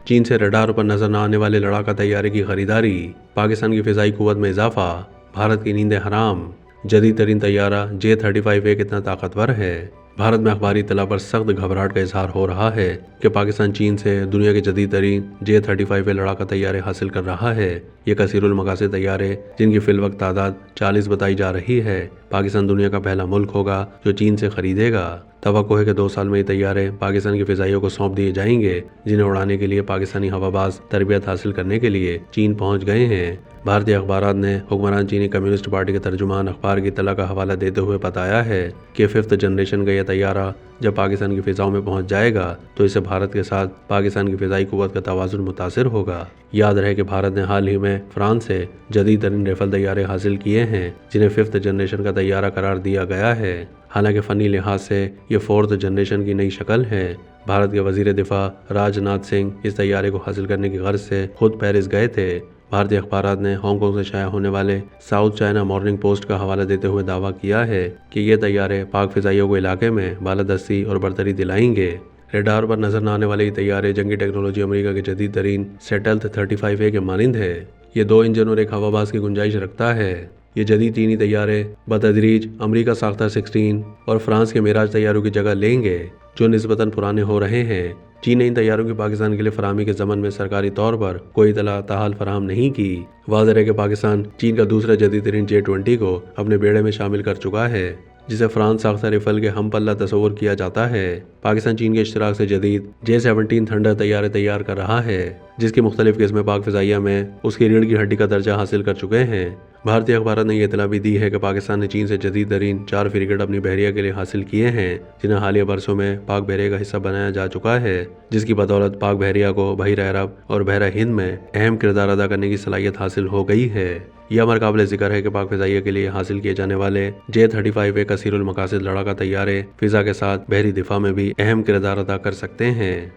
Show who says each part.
Speaker 1: चीन से रडार पर नजर न आने वाले लड़ाका तैयारे की खरीदारी, पाकिस्तान की फिजाई कुव्वत में इजाफा, भारत की नींदें हराम, जदीद तरीन तैयारा J-35A कितना ताकतवर है। भारत में अखबारी इत्तला पर सख्त घबराहट का इजहार हो रहा है कि पाकिस्तान चीन से दुनिया के जदीद तरीन J-35A लड़ाका तैयारे हासिल कर रहा है। ये कसीरुल मकासद तैयारे, जिनकी फिलवक्त तादाद 40 बताई जा रही है, पाकिस्तान दुनिया का पहला मुल्क होगा जो चीन से खरीदेगा। तवक्को है कि 2 साल में ये तैयारे पाकिस्तान की फिजाइयों को सौंप दिए जाएंगे, जिन्हें उड़ाने के लिए पाकिस्तानी हवाबाज तरबियत हासिल करने के लिए चीन पहुंच गए हैं। भारतीय अखबारात ने हुक्मरान चीनी कम्युनिस्ट पार्टी के तर्जुमान अखबार की इत्तला का हवाला देते हुए बताया है कि 5th जनरेशन का यह तैयारा जब पाकिस्तान की फिजाओं में पहुंच जाएगा तो इससे भारत के साथ पाकिस्तान की फिजाई कुव्वत का तवाज़ुन मुतासिर होगा। याद रहे कि भारत ने हाल ही में फ्रांस से जदीद तरीन राइफल तैयारे हासिल किए हैं, जिन्हें 5th जनरेशन का तैयारा करार दिया गया है। हालांकि फ़नी लिहाज से ये 4th जनरेशन की नई शक्ल है। भारत के वजीर दिफा राजनाथ सिंह इस तैयारे को हासिल करने की गर्ज से खुद पेरिस गए थे। भारतीय अखबारात ने हांगकांग से शाया होने वाले साउथ चाइना मॉर्निंग पोस्ट का हवाला देते हुए दावा किया है कि ये तैयारे पाक फिजाइयों को इलाके में बालादस्ती और बरतरी दिलाएंगे। रेडार पर नजर न आने वाले तैयारे जंगी टेक्नोलॉजी अमेरिका के जदीद तरीन स्टेल्थ 35A के मानिंद है। ये 2 इंजन और एक हवाबाज की गुंजाइश रखता है। ये जदीद चीनी तैयारे बतदरीज अमेरिका साख्ता 16 और फ्रांस के मिराज तैयारों की जगह लेंगे, जो निस्बतन पुराने हो रहे हैं। चीन ने इन तैयारों की पाकिस्तान के लिए फराहमी के ज़मन में सरकारी तौर पर कोई इतला ताहाल फराहम नहीं की। वाज़ेह है कि पाकिस्तान चीन का दूसरा जदीद तरीन J-20 को अपने बेड़े में शामिल कर चुका है, जिसे फ्रांस साख्ता राइफल के हम पल्ला तस्वुर किया जाता है। पाकिस्तान चीन के इश्तराक से जदीद J-17 थंडर तैयारे तैयार कर रहा है, जिसकी मुख्तलिफ किस्में पाक फिजाइया में उसकी रीढ़ की हड्डी का दर्जा हासिल कर चुके हैं। भारतीय अखबार ने यह इतला भी दी है कि पाकिस्तान ने चीन से जदीद तरीन 4 फ्रिगेट अपनी बहरिया के लिए हासिल किए हैं, जिन्हें हालिया बरसों में पाक बहरिया का हिस्सा बनाया जा चुका है, जिसकी बदौलत पाक बहरिया को बहरा अरब और बहरा हिंद में अहम किरदार अदा करने की सलाहियत हासिल हो गई है। यह अमर काबिल जिक्र है कि पाक फिजाइया के लिए हासिल किए जाने वाले J-35A कसीरुल मकासद लड़ाका तैयारे फिजा के साथ बहरी दिफा में भी अहम किरदार अदा कर सकते हैं।